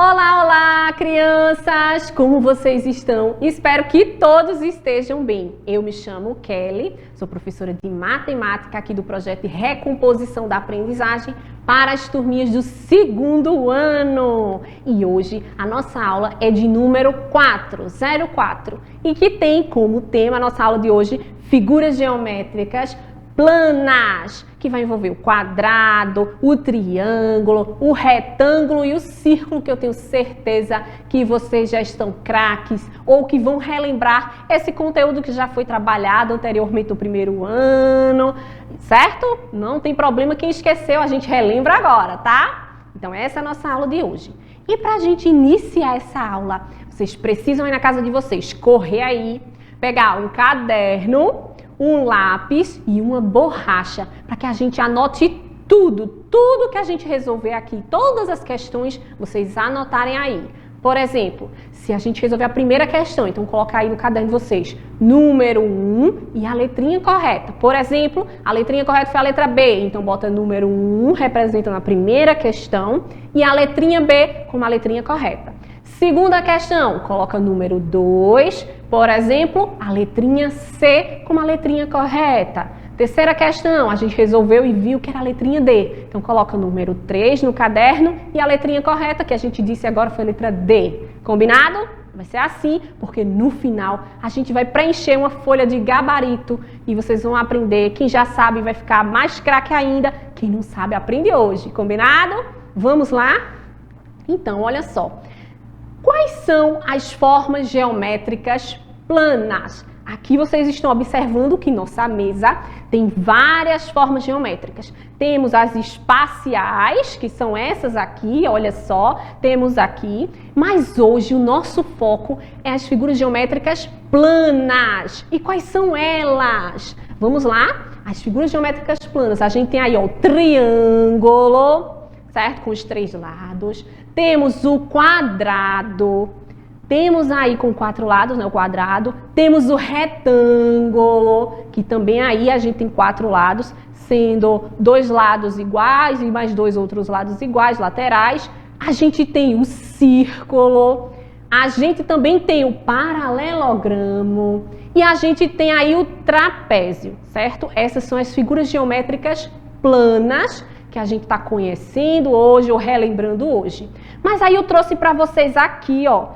Olá, olá, crianças! Como vocês estão? Espero que todos estejam bem. Eu me chamo Kelly, sou professora de matemática aqui do projeto de recomposição da aprendizagem para as turminhas do segundo ano. E hoje a nossa aula é de número 404 e que tem como tema a nossa aula de hoje figuras geométricas planas, que vai envolver o quadrado, o triângulo, o retângulo e o círculo, que eu tenho certeza que vocês já estão craques ou que vão relembrar esse conteúdo que já foi trabalhado anteriormente no primeiro ano, certo? Não tem problema, quem esqueceu a gente relembra agora, tá? Então essa é a nossa aula de hoje. E para a gente iniciar essa aula, vocês precisam ir na casa de vocês, correr aí, pegar um caderno, um lápis e uma borracha, para que a gente anote tudo que a gente resolver aqui, todas as questões, vocês anotarem aí. Por exemplo, se a gente resolver a primeira questão, então coloca aí no caderno de vocês, número 1 e a letrinha correta. Por exemplo, a letrinha correta foi a letra B, então bota número 1 representando a primeira questão e a letrinha B como a letrinha correta. Segunda questão, coloca número 2, por exemplo, a letrinha C como a letrinha correta. Terceira questão, a gente resolveu e viu que era a letrinha D. Então, coloca número 3 no caderno e a letrinha correta, que a gente disse agora foi a letra D. Combinado? Vai ser assim, porque no final a gente vai preencher uma folha de gabarito e vocês vão aprender. Quem já sabe vai ficar mais craque ainda. Quem não sabe, aprende hoje. Combinado? Vamos lá? Então, olha só. Quais são as formas geométricas planas? Aqui vocês estão observando que nossa mesa tem várias formas geométricas. Temos as espaciais, que são essas aqui, olha só, temos aqui. Mas hoje o nosso foco é as figuras geométricas planas. E quais são elas? Vamos lá? As figuras geométricas planas, a gente tem aí ó, o triângulo, certo? Com os 3 lados. Temos o quadrado, temos aí com 4 lados, né, o quadrado. Temos o retângulo, que também aí a gente tem 4 lados, sendo 2 lados iguais e mais 2 outros lados iguais, laterais. A gente tem o círculo, a gente também tem o paralelogramo e a gente tem aí o trapézio, certo? Essas são as figuras geométricas planas que a gente está conhecendo hoje ou relembrando hoje. Mas aí eu trouxe para vocês aqui, ó,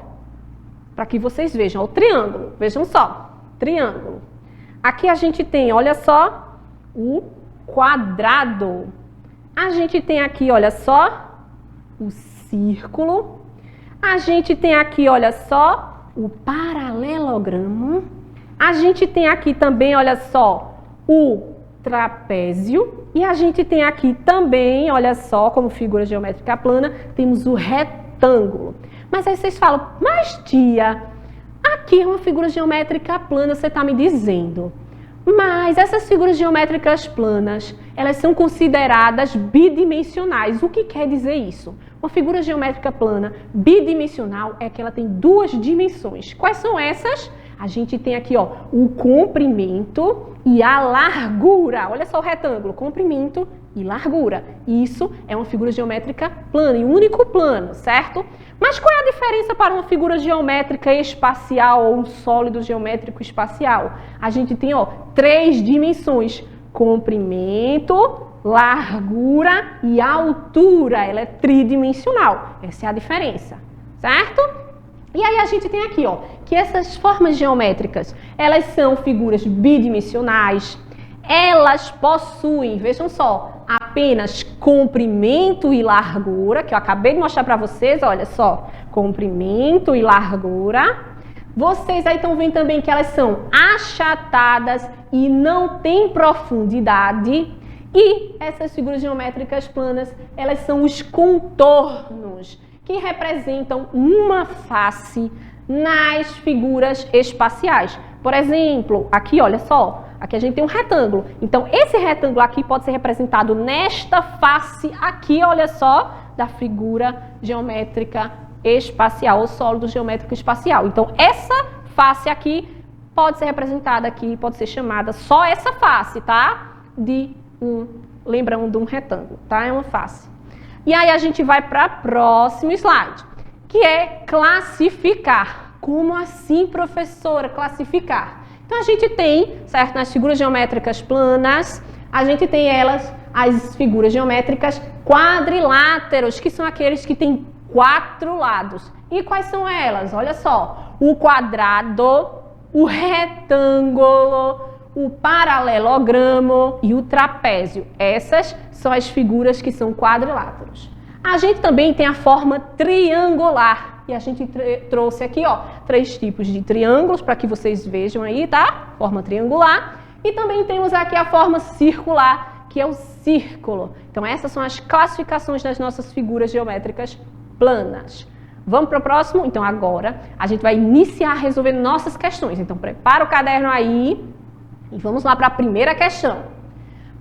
para que vocês vejam, ó, o triângulo. Vejam só, triângulo. Aqui a gente tem, olha só, o quadrado. A gente tem aqui, olha só, o círculo. A gente tem aqui, olha só, o paralelogramo. A gente tem aqui também, olha só, o trapézio e a gente tem aqui também, olha só, como figura geométrica plana, temos o retângulo. Mas aí vocês falam, mas tia, aqui é uma figura geométrica plana, você está me dizendo. Mas essas figuras geométricas planas, elas são consideradas bidimensionais. O que quer dizer isso? Uma figura geométrica plana bidimensional é que ela tem 2 dimensões. Quais são essas? A gente tem aqui ó, o comprimento e a largura. Olha só o retângulo, comprimento e largura. Isso é uma figura geométrica plana, e um único plano, certo? Mas qual é a diferença para uma figura geométrica espacial ou um sólido geométrico espacial? A gente tem ó, 3 dimensões, comprimento, largura e altura. Ela é tridimensional. Essa é a diferença, certo? E aí a gente tem aqui, ó, que essas formas geométricas, elas são figuras bidimensionais, elas possuem, vejam só, apenas comprimento e largura, que eu acabei de mostrar para vocês, olha só, comprimento e largura. Vocês aí estão vendo também que elas são achatadas e não têm profundidade. E essas figuras geométricas planas, elas são os contornos, que representam uma face nas figuras espaciais. Por exemplo, aqui, olha só, aqui a gente tem um retângulo. Então, esse retângulo aqui pode ser representado nesta face aqui, olha só, da figura geométrica espacial, ou sólido geométrico espacial. Então, essa face aqui pode ser representada aqui, pode ser chamada só essa face, tá? Lembrando de um retângulo, tá? É uma face. E aí a gente vai para o próximo slide. que é classificar. Como assim, professora, classificar? Então, a gente tem, certo, nas figuras geométricas planas, a gente tem as figuras geométricas quadriláteros, que são aqueles que têm 4 lados. E quais são elas? Olha só, o quadrado, o retângulo, o paralelogramo e o trapézio. Essas são as figuras que são quadriláteros. A gente também tem a forma triangular. E a gente trouxe aqui, ó, 3 tipos de triângulos para que vocês vejam aí, tá? Forma triangular. E também temos aqui a forma circular, que é o círculo. Então, essas são as classificações das nossas figuras geométricas planas. Vamos para o próximo? Então, agora a gente vai iniciar resolvendo nossas questões. Então, prepara o caderno aí e vamos lá para a primeira questão.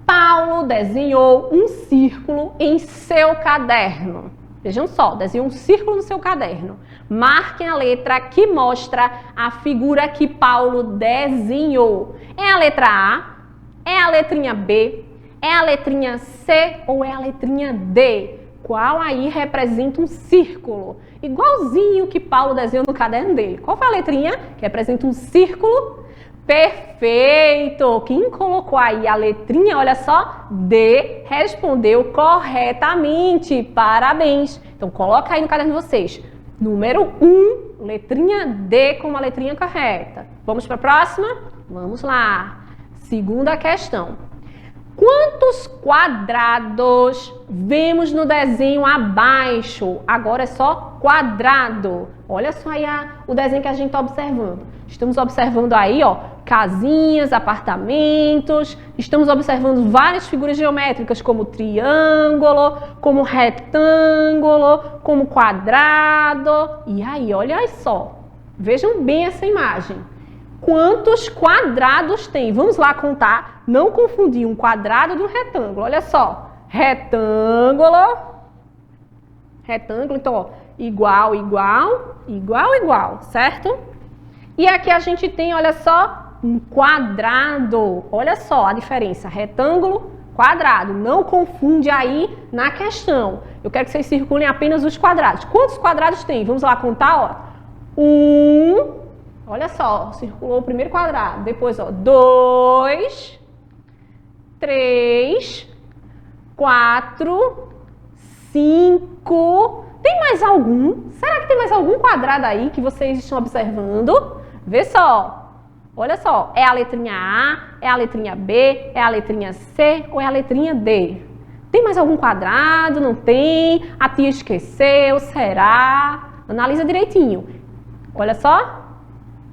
Paulo desenhou um círculo em seu caderno. Vejam só, desenhou um círculo no seu caderno. Marquem a letra que mostra a figura que Paulo desenhou. É a letra A? É a letrinha B? É a letrinha C ou é a letrinha D? Qual aí representa um círculo? Igualzinho que Paulo desenhou no caderno dele. Qual foi a letrinha que representa um círculo? Perfeito! Quem colocou aí a letrinha, olha só, D, respondeu corretamente. Parabéns! Então, coloca aí no caderno de vocês. Número 1, letrinha D como a letrinha correta. Vamos para a próxima? Vamos lá. Segunda questão. Quantos quadrados vemos no desenho abaixo? Agora é só quadrado. Olha só aí o desenho que a gente está observando. Estamos observando aí, ó, casinhas, apartamentos. Estamos observando várias figuras geométricas, como triângulo, como retângulo, como quadrado. E aí, olha só. Vejam bem essa imagem. Quantos quadrados tem? Vamos lá contar. Não confundir um quadrado de um retângulo. Olha só. Retângulo. Retângulo, então, ó, igual, igual, igual, igual, certo? E aqui a gente tem, olha só, um quadrado. Olha só a diferença. Retângulo, quadrado. Não confunde aí na questão. Eu quero que vocês circulem apenas os quadrados. Quantos quadrados tem? Vamos lá contar, ó. Olha só, circulou o primeiro quadrado. Depois, ó, 2, 3, 4, 5. Tem mais algum? Será que tem mais algum quadrado aí que vocês estão observando? Vê só. Olha só, é a letrinha A, é a letrinha B, é a letrinha C ou é a letrinha D? Tem mais algum quadrado? Não tem? A tia esqueceu? Será? Analisa direitinho. Olha só.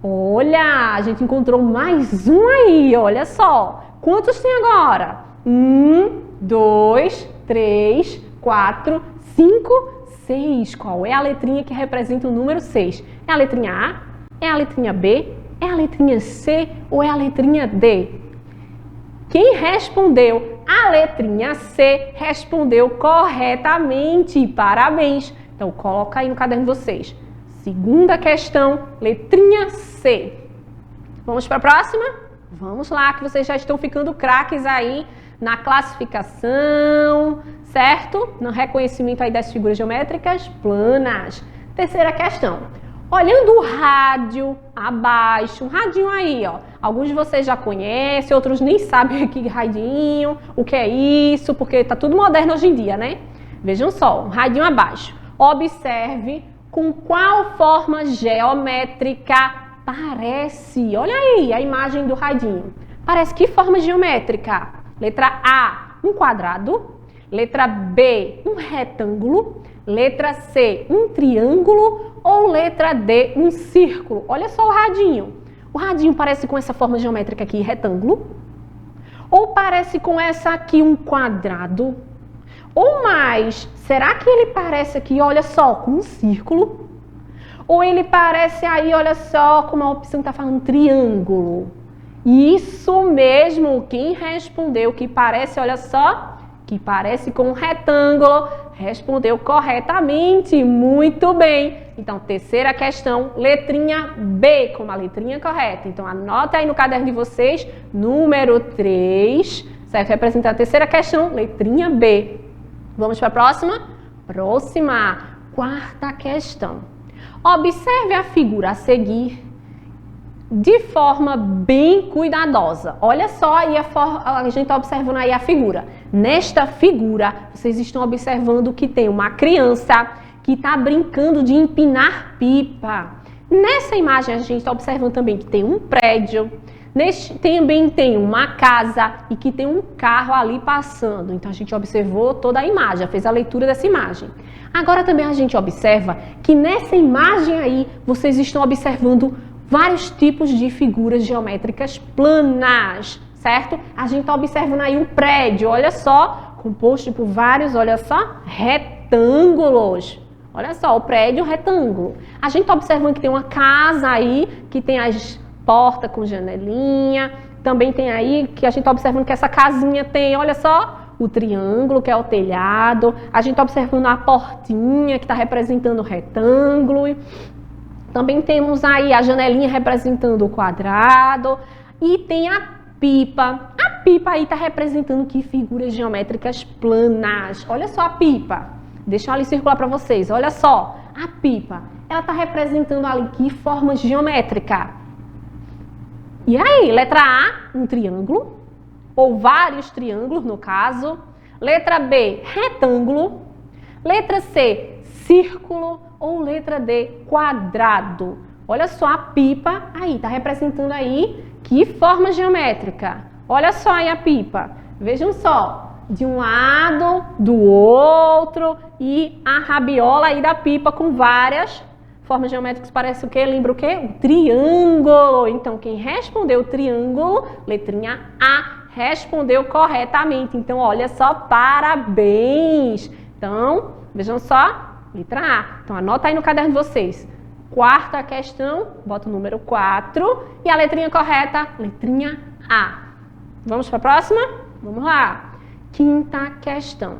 Olha, a gente encontrou mais um aí, olha só. Quantos tem agora? 1, 2, 3, 4, 5, 6. Qual é a letrinha que representa o número 6? É a letrinha A? É a letrinha B? É a letrinha C ou é a letrinha D? Quem respondeu a letrinha C respondeu corretamente. Parabéns! Então, coloca aí no caderno de vocês. Segunda questão, letrinha C. Vamos para a próxima? Vamos lá, que vocês já estão ficando craques aí na classificação, certo? No reconhecimento aí das figuras geométricas planas. Terceira questão. Olhando o rádio abaixo, um radinho aí, ó. Alguns de vocês já conhecem, outros nem sabem que radinho, o que é isso, porque tá tudo moderno hoje em dia, né? Vejam só, um radinho abaixo. Observe com qual forma geométrica parece. Olha aí a imagem do radinho. Parece que forma geométrica? Letra A, um quadrado. Letra B, um retângulo. Letra C, um triângulo. Ou letra D, um círculo. Olha só o radinho. O radinho parece com essa forma geométrica aqui, retângulo. Ou parece com essa aqui, um quadrado. Ou mais, será que ele parece aqui, olha só, com um círculo? Ou ele parece aí, olha só, como a opção está falando, triângulo? Isso mesmo, quem respondeu que parece, olha só, que parece com um retângulo, respondeu corretamente, muito bem. Então, terceira questão, letrinha B, como a letrinha correta. Então, anota aí no caderno de vocês, número 3, certo? Representa a terceira questão, letrinha B. Vamos para a próxima? Próxima. quarta questão. Observe a figura a seguir de forma bem cuidadosa. Olha só, aí a gente está observando aí a figura. Nesta figura, vocês estão observando que tem uma criança que está brincando de empinar pipa. Nessa imagem, a gente está observando também que tem um prédio. Também tem uma casa e que tem um carro ali passando. Então, a gente observou toda a imagem, fez a leitura dessa imagem. Agora, também a gente observa que nessa imagem aí, vocês estão observando vários tipos de figuras geométricas planas, certo? A gente está observando aí um prédio, olha só, composto por vários, olha só, retângulos. Olha só, o prédio retângulo. A gente está observando que tem uma casa aí, que tem as portas com janelinha. Também tem aí, que a gente está observando que essa casinha tem, olha só, o triângulo, que é o telhado. A gente está observando a portinha, que está representando o retângulo. Também temos aí a janelinha representando o quadrado. E tem a pipa. A pipa aí está representando que figuras geométricas planas. Olha só a pipa. Deixa eu ali circular para vocês. Olha só, a pipa. Ela está representando ali que forma geométrica? E aí, letra A, um triângulo. Ou vários triângulos, no caso. Letra B, retângulo. Letra C, círculo. Ou letra D, quadrado. Olha só a pipa aí, está representando aí que forma geométrica. Olha só aí a pipa. Vejam só, de um lado, do outro, e a rabiola aí da pipa com várias formas geométricas. Parece o quê? Lembra o quê? O triângulo. Então, quem respondeu triângulo, letrinha A, respondeu corretamente. Então, olha só, parabéns. Então, vejam só. Letra A. Então, anota aí no caderno de vocês. Quarta questão, bota o número 4. E a letrinha correta, letrinha A. Vamos para a próxima? Vamos lá. Quinta questão.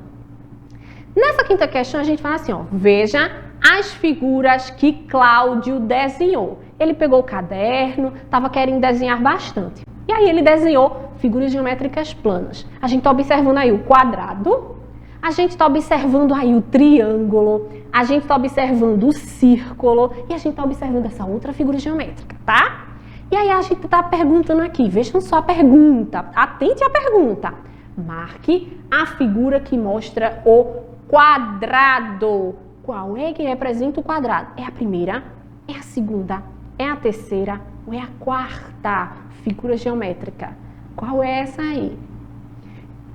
Nessa quinta questão, a gente fala assim, ó. Veja as figuras que Cláudio desenhou. Ele pegou o caderno, estava querendo desenhar bastante. E aí, ele desenhou figuras geométricas planas. A gente está observando aí o quadrado. A gente está observando aí o triângulo, a gente está observando o círculo e a gente está observando essa outra figura geométrica, tá? E aí a gente está perguntando aqui, vejam só a pergunta, atente à pergunta. Marque a figura que mostra o quadrado. Qual é que representa o quadrado? É a primeira, é a segunda, é a terceira ou é a quarta figura geométrica? Qual é essa aí?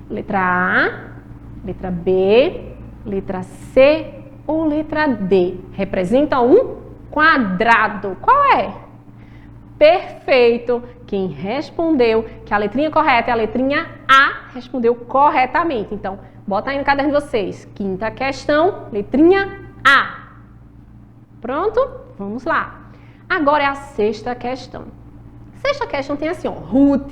Letra A. Letra B, letra C ou letra D? Representa um quadrado. Qual é? Perfeito! Quem respondeu que a letrinha correta é a letrinha A, respondeu corretamente. Então, bota aí no caderno de vocês. Quinta questão, letrinha A. Pronto? Vamos lá. Agora é a sexta questão. Sexta questão tem assim, ó. Ruth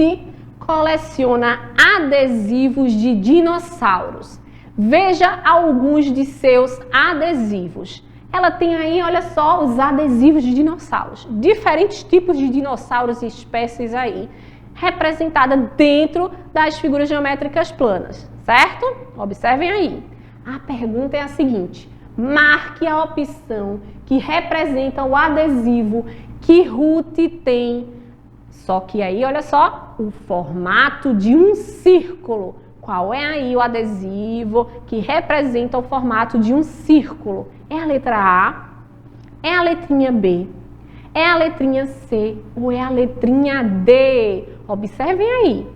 coleciona adesivos de dinossauros. Veja alguns de seus adesivos. Ela tem aí, olha só, os adesivos de dinossauros. Diferentes tipos de dinossauros e espécies aí, representada dentro das figuras geométricas planas, certo? Observem aí. A pergunta é a seguinte. Marque a opção que representa o adesivo que Ruth tem. Só que aí, olha só, o formato de um círculo. Qual é aí o adesivo que representa o formato de um círculo? É a letra A? É a letrinha B? É a letrinha C? Ou é a letrinha D? Observem aí.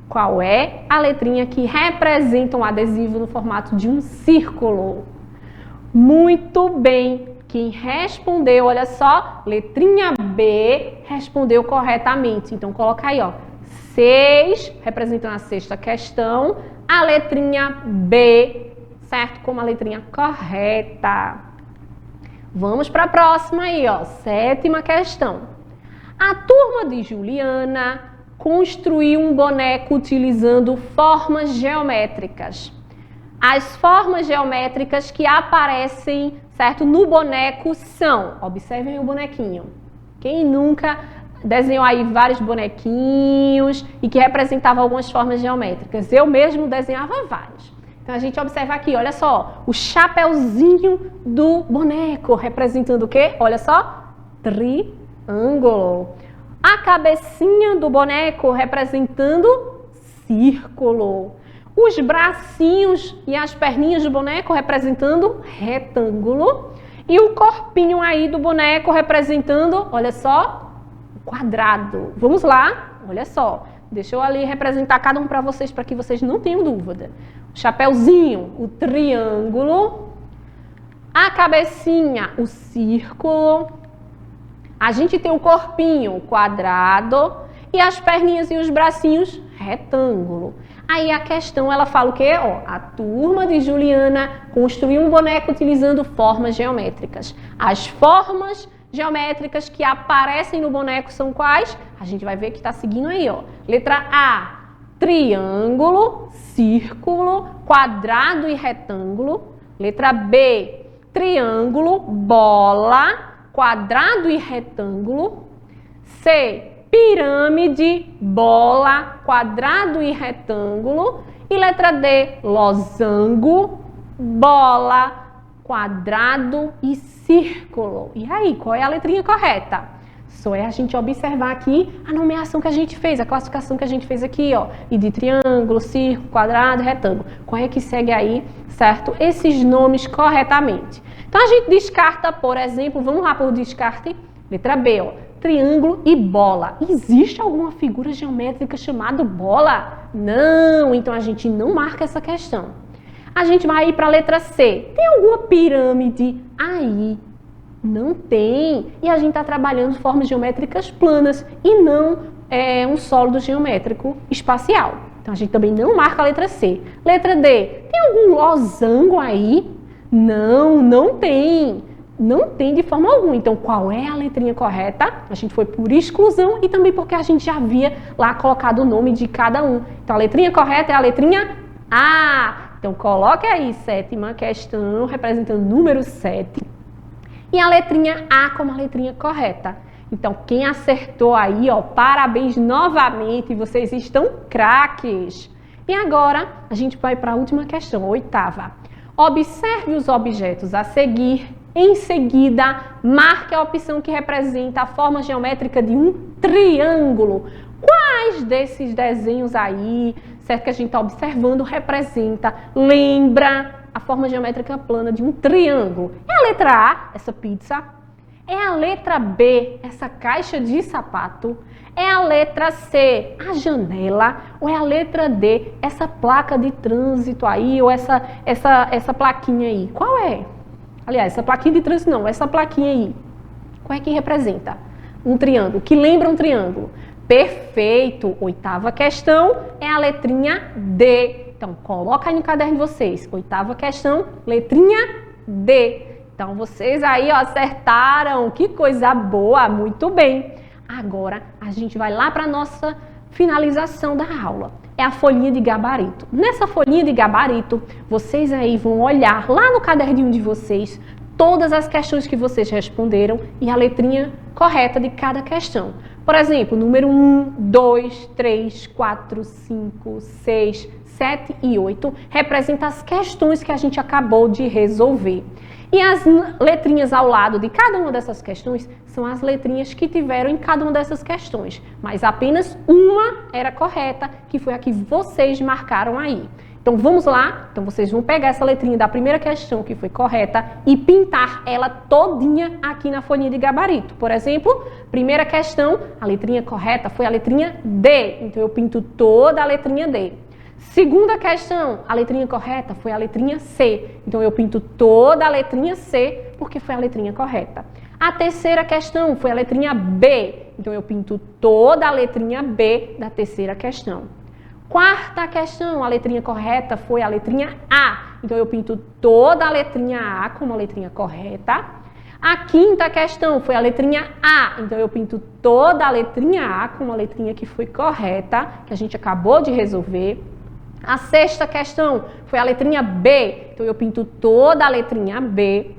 Qual é a letrinha que representa um adesivo no formato de um círculo? Muito bem. Quem respondeu, olha só, letrinha B, respondeu corretamente. Então, coloca aí, ó. 6, representando a sexta questão, a letrinha B, certo? Como a letrinha correta. Vamos para a próxima aí, ó. Sétima questão. A turma de Juliana construiu um boneco utilizando formas geométricas. As formas geométricas que aparecem, certo, no boneco são, observem o bonequinho. Quem nunca desenhou aí vários bonequinhos e que representavam algumas formas geométricas? Eu mesmo desenhava vários. Então, a gente observa aqui, olha só, o chapeuzinho do boneco, representando o quê? Olha só, triângulo. A cabecinha do boneco, representando círculo. Os bracinhos e as perninhas do boneco, representando retângulo. E o corpinho aí do boneco, representando, olha só, quadrado. Vamos lá, olha só. Deixa eu ali representar cada um para vocês que vocês não tenham dúvida. O chapeuzinho, o triângulo. A cabecinha, o círculo. A gente tem o corpinho, o quadrado. E as perninhas e os bracinhos, retângulo. Aí a questão, ela fala o quê? Ó, a turma de Juliana construiu um boneco utilizando formas geométricas. As formas geométricas que aparecem no boneco são quais? A gente vai ver que está seguindo aí, ó. Letra A, triângulo, círculo, quadrado e retângulo. Letra B, triângulo, bola, quadrado e retângulo. C, pirâmide, bola, quadrado e retângulo. E letra D, losango, bola, quadrado e círculo. E aí, qual é a letrinha correta? Só é a gente observar aqui a nomeação que a gente fez, a classificação que a gente fez aqui, ó. E de triângulo, círculo, quadrado e retângulo. Qual é que segue aí, certo? Esses nomes corretamente. Então, a gente descarta, por exemplo, vamos lá por descarte. Letra B, ó. Triângulo e bola. Existe alguma figura geométrica chamada bola? Não, então a gente não marca essa questão. A gente vai ir para a letra C. Tem alguma pirâmide aí? Não tem. E a gente está trabalhando formas geométricas planas e não um sólido geométrico espacial. Então a gente também não marca a letra C. Letra D. Tem algum losango aí? Não, não tem. Não tem de forma alguma. Então, qual é a letrinha correta? A gente foi por exclusão e também porque a gente já havia lá colocado o nome de cada um. Então, a letrinha correta é a letrinha A. Então, coloque aí, sétima questão, representando o número 7. E a letrinha A como a letrinha correta. Então, quem acertou aí, ó, parabéns novamente, vocês estão craques. E agora, a gente vai para a última questão, a oitava. Observe os objetos a seguir. Em seguida, marque a opção que representa a forma geométrica de um triângulo. Quais desses desenhos aí, certo, que a gente está observando, representa, lembra a forma geométrica plana de um triângulo? É a letra A, essa pizza? É a letra B, essa caixa de sapato? É a letra C, a janela? Ou é a letra D, essa placa de trânsito aí, ou essa plaquinha aí? Qual é? Aliás, essa plaquinha de trânsito não, essa plaquinha aí. Qual é que representa? Um triângulo, que lembra um triângulo. Perfeito! Oitava questão é a letrinha D. Então, coloca aí no caderno de vocês. Oitava questão, letrinha D. Então, vocês aí ó, acertaram. Que coisa boa! Muito bem. Agora, a gente vai lá para a nossa finalização da aula. É a folhinha de gabarito. Nessa folhinha de gabarito, vocês aí vão olhar lá no caderninho de vocês todas as questões que vocês responderam e a letrinha correta de cada questão. Por exemplo, número 1, 2, 3, 4, 5, 6, 7 e 8 representa as questões que a gente acabou de resolver. E as letrinhas ao lado de cada uma dessas questões são as letrinhas que tiveram em cada uma dessas questões. Mas apenas uma era correta, que foi a que vocês marcaram aí. Então vamos lá, então vocês vão pegar essa letrinha da primeira questão que foi correta e pintar ela todinha aqui na folhinha de gabarito. Por exemplo, primeira questão, a letrinha correta foi a letrinha D, então eu pinto toda a letrinha D. Segunda questão, a letrinha correta foi a letrinha C, então eu pinto toda a letrinha C porque foi a letrinha correta. A terceira questão foi a letrinha B, então eu pinto toda a letrinha B da terceira questão. Quarta questão, a letrinha correta foi a letrinha A. Então, eu pinto toda a letrinha A como a letrinha correta. A quinta questão foi a letrinha A. Então, eu pinto toda a letrinha A como a letrinha que foi correta, que a gente acabou de resolver. A sexta questão foi a letrinha B. Então, eu pinto toda a letrinha B.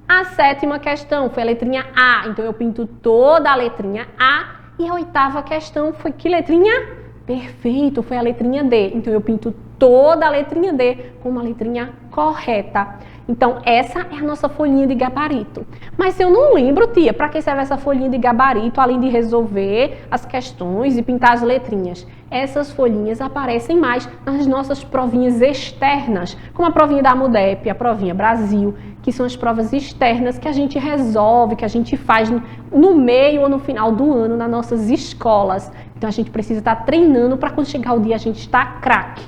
A sétima questão foi a letrinha A. Então, eu pinto toda a letrinha A. E a oitava questão foi que letrinha? Perfeito, foi a letrinha D. Então, eu pinto toda a letrinha D com uma letrinha correta. Então, essa é a nossa folhinha de gabarito. Mas eu não lembro, tia, para que serve essa folhinha de gabarito, além de resolver as questões e pintar as letrinhas? Essas folhinhas aparecem mais nas nossas provinhas externas, como a provinha da Amudep, a provinha Brasil, que são as provas externas que a gente resolve, que a gente faz no meio ou no final do ano nas nossas escolas. Então, a gente precisa estar treinando para quando chegar o dia a gente estar craque.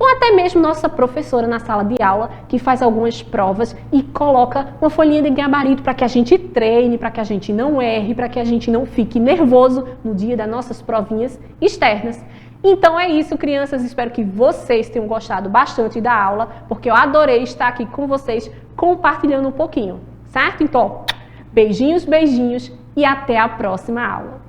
Ou até mesmo nossa professora na sala de aula, que faz algumas provas e coloca uma folhinha de gabarito para que a gente treine, para que a gente não erre, para que a gente não fique nervoso no dia das nossas provinhas externas. Então é isso, crianças. Espero que vocês tenham gostado bastante da aula, porque eu adorei estar aqui com vocês compartilhando um pouquinho, certo? Então, beijinhos, beijinhos e até a próxima aula.